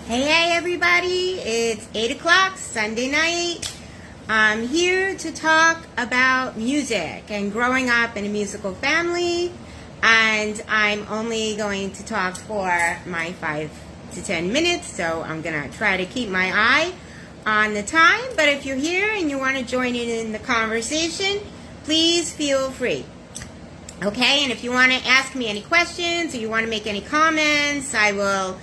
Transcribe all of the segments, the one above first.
Hey everybody, it's 8 o'clock Sunday night. I'm here to talk about music and growing up in a musical family, and I'm only going to talk for my 5 to 10 minutes, so I'm going to try to keep my eye on the time. But if you're here and you want to join in the conversation, please feel free. Okay, and if you want to ask me any questions or you want to make any comments, I will,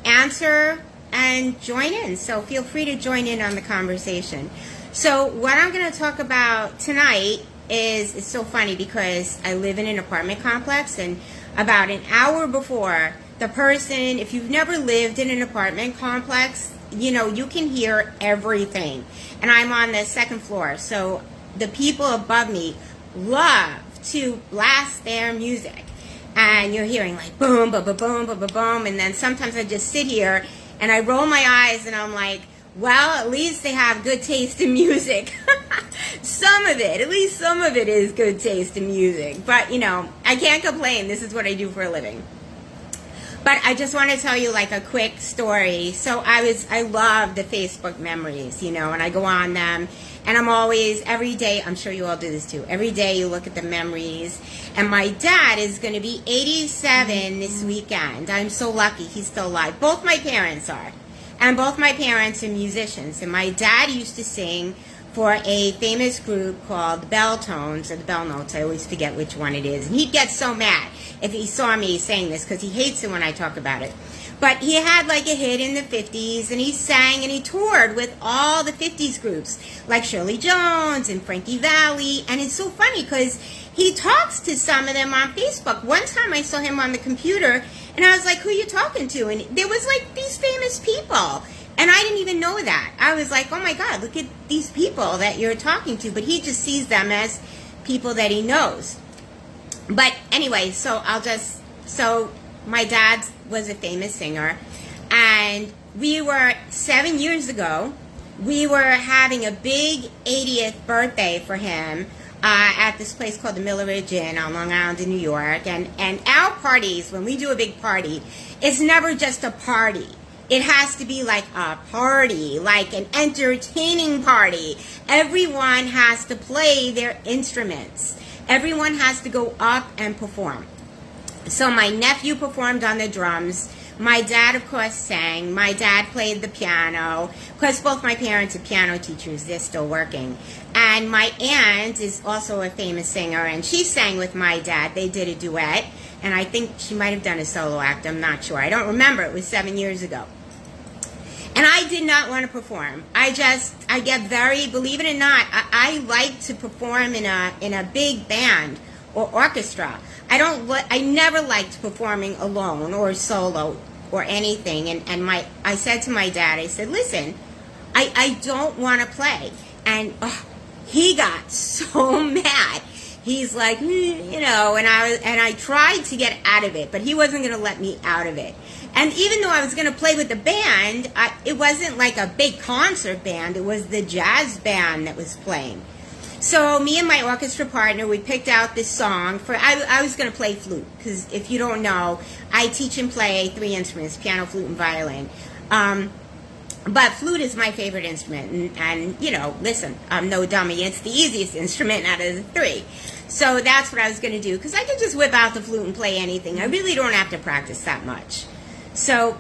answer and join in. So feel free to join in on the conversation. So what I'm going to talk about tonight is, it's so funny because I live in an apartment complex, and about an hour before, the person, if you've never lived in an apartment complex, you can hear everything. And I'm on the second floor, so the people above me love to blast their music. And you're hearing like boom, boom, boom, boom, boom, boom, boom. And then sometimes I just sit here and I roll my eyes and I'm like, well, at least they have good taste in music. At least some of it is good taste in music. But, I can't complain. This is what I do for a living. But I just want to tell you like a quick story. So I love the Facebook memories, and I go on them. And I'm always, every day, I'm sure you all do this too, every day you look at the memories. And my dad is going to be 87 this weekend. I'm so lucky he's still alive. Both my parents are. And both my parents are musicians. And my dad used to sing for a famous group called the Bell Tones, or the Bell Notes. I always forget which one it is. And he'd get so mad if he saw me saying this because he hates it when I talk about it. But he had like a hit in the 50s, and he sang and he toured with all the 50s groups, like Shirley Jones and Frankie Valli. And it's so funny because he talks to some of them on Facebook. One time I saw him on the computer, and I was like, who are you talking to? And there was like these famous people. And I didn't even know that. I was like, oh my God, look at these people that you're talking to. But he just sees them as people that he knows. But anyway, so my dad was a famous singer, and 7 years ago, we were having a big 80th birthday for him at this place called the Miller Ridge Inn on Long Island in New York. And our parties, when we do a big party, it's never just a party. It has to be like a party, like an entertaining party. Everyone has to play their instruments. Everyone has to go up and perform. So my nephew performed on the drums. My dad, of course, sang. My dad played the piano. Because both my parents are piano teachers. They're still working. And my aunt is also a famous singer, and she sang with my dad. They did a duet. And I think she might have done a solo act. I'm not sure. I don't remember. It was 7 years ago. And I did not want to perform. I get very, believe it or not, I like to perform in a big band or orchestra. I never liked performing alone or solo or anything. And I said to my dad, I said, listen, I don't want to play. And he got so mad. He's like, and I tried to get out of it, but he wasn't going to let me out of it. And even though I was going to play with the band, it wasn't like a big concert band. It was the jazz band that was playing. So me and my orchestra partner, we picked out this song for, I was going to play flute, because if you don't know, I teach and play 3 instruments, piano, flute, and violin. But flute is my favorite instrument, and listen, I'm no dummy, it's the easiest instrument out of the 3. So that's what I was going to do, because I can just whip out the flute and play anything. I really don't have to practice that much. So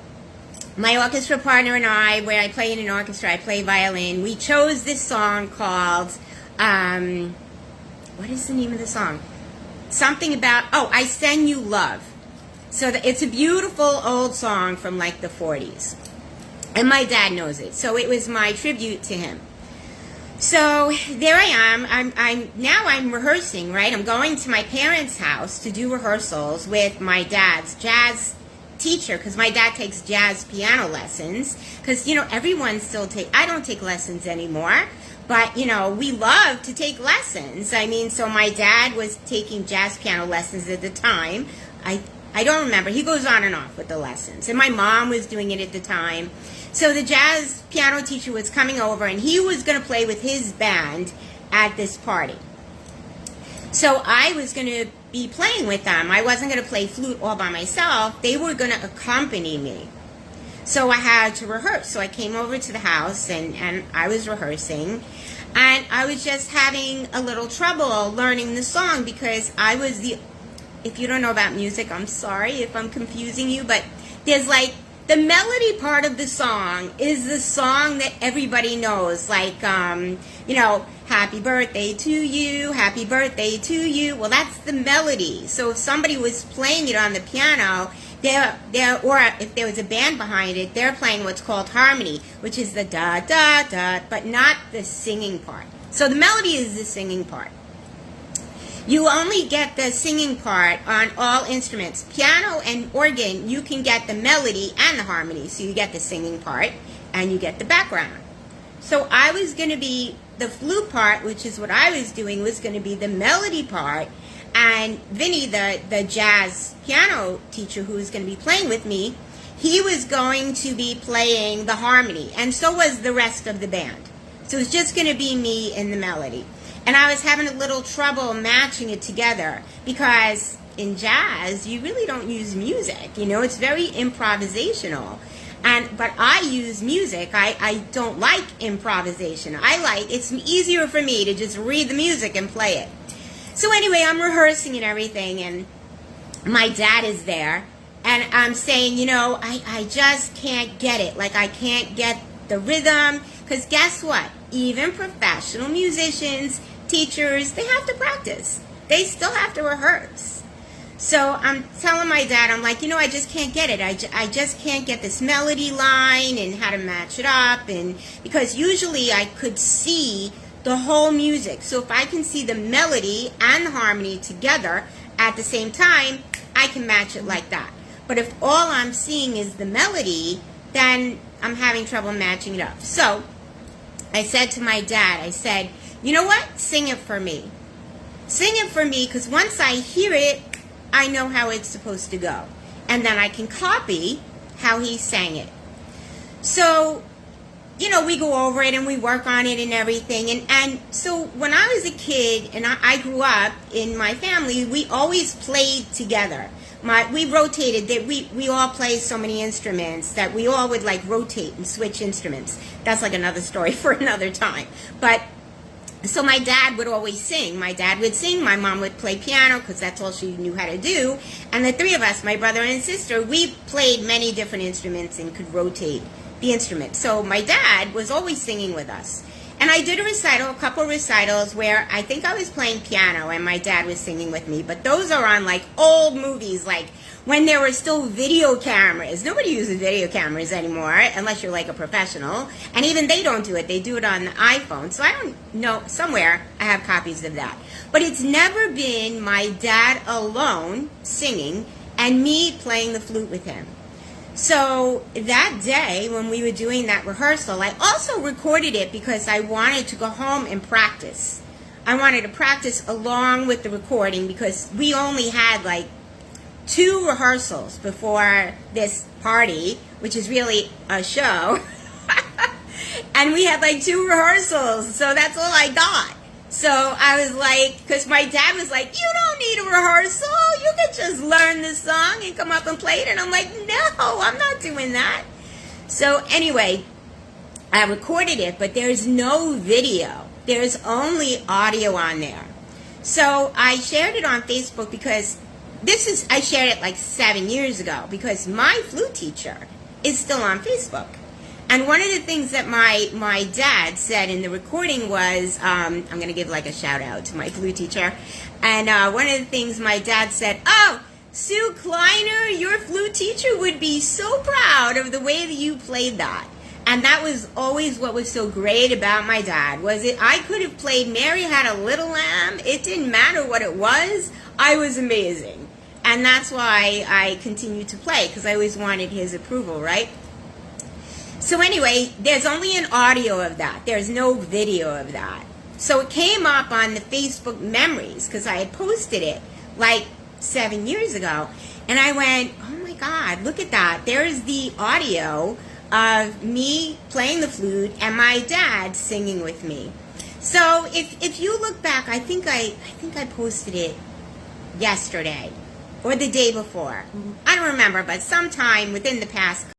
my orchestra partner and I, where I play in an orchestra, I play violin, we chose this song called, what is the name of the song? Something about, I Send You Love. So it's a beautiful old song from like the 40s. And my dad knows it. So it was my tribute to him. So there I am. I'm rehearsing, right? I'm going to my parents' house to do rehearsals with my dad's jazz teacher, because my dad takes jazz piano lessons. Because, everyone still I don't take lessons anymore. But, we love to take lessons. So my dad was taking jazz piano lessons at the time. I don't remember. He goes on and off with the lessons. And my mom was doing it at the time. So the jazz piano teacher was coming over, and he was going to play with his band at this party. So I was going to be playing with them. I wasn't going to play flute all by myself. They were going to accompany me. So I had to rehearse. So I came over to the house and I was rehearsing. And I was just having a little trouble learning the song because I was if you don't know about music, I'm sorry if I'm confusing you, but there's like, the melody part of the song is the song that everybody knows, like, happy birthday to you, happy birthday to you. Well, that's the melody. So if somebody was playing it on the piano, or if there was a band behind it, they're playing what's called harmony, which is the da, da, da, but not the singing part. So the melody is the singing part. You only get the singing part on all instruments. Piano and organ, you can get the melody and the harmony. So you get the singing part and you get the background. So I was going to be, the flute part, which is what I was doing, was going to be the melody part. And Vinny, the jazz piano teacher who was going to be playing with me, he was going to be playing the harmony. And so was the rest of the band. So it was just going to be me and the melody. And I was having a little trouble matching it together because in jazz, you really don't use music. It's very improvisational. But I use music. I don't like improvisation. It's easier for me to just read the music and play it. So anyway, I'm rehearsing and everything, and my dad is there. And I'm saying, I just can't get it. Like, I can't get the rhythm. Because guess what? Even professional musicians, teachers, they have to practice. They still have to rehearse. So I'm telling my dad, I'm like, I just can't get it. I just can't get this melody line and how to match it up. And because usually I could see the whole music. So if I can see the melody and the harmony together at the same time, I can match it like that. But if all I'm seeing is the melody, then I'm having trouble matching it up. So I said to my dad, I said, you know what? Sing it for me. Sing it for me, because once I hear it, I know how it's supposed to go. And then I can copy how he sang it. So, we go over it and we work on it and everything. And so when I was a kid and I grew up in my family, we always played together. We rotated, that we all play so many instruments that we all would like rotate and switch instruments. That's like another story for another time. But so my dad would always sing. My dad would sing. My mom would play piano because that's all she knew how to do. And the three of us, my brother and sister, we played many different instruments and could rotate the instrument. So my dad was always singing with us. And I did a couple recitals where I think I was playing piano and my dad was singing with me. But those are on like old movies, like when there were still video cameras. Nobody uses video cameras anymore unless you're like a professional. And even they don't do it. They do it on the iPhone. So I don't know, somewhere I have copies of that. But it's never been my dad alone singing and me playing the flute with him. So that day when we were doing that rehearsal, I also recorded it because I wanted to go home and practice. I wanted to practice along with the recording because we only had like 2 rehearsals before this party, which is really a show. And we had like 2 rehearsals, so that's all I got. So I was like, because my dad was like, you don't need a rehearsal. You can just learn the song and come up and play it. And I'm like, no, I'm not doing that. So anyway, I recorded it, but there's no video. There's only audio on there. So I shared it on Facebook because I shared it like 7 years ago because my flute teacher is still on Facebook. And one of the things that my dad said in the recording was, I'm going to give like a shout out to my flute teacher. And one of the things my dad said, oh, Sue Kleiner, your flute teacher would be so proud of the way that you played that. And that was always what was so great about my dad, was I could have played Mary Had a Little Lamb. It didn't matter what it was. I was amazing. And that's why I continued to play, because I always wanted his approval, right? So anyway, there's only an audio of that. There's no video of that. So it came up on the Facebook memories because I had posted it like 7 years ago. And I went, oh my God, look at that. There's the audio of me playing the flute and my dad singing with me. So if you look back, I think I posted it yesterday or the day before. I don't remember, but sometime within the past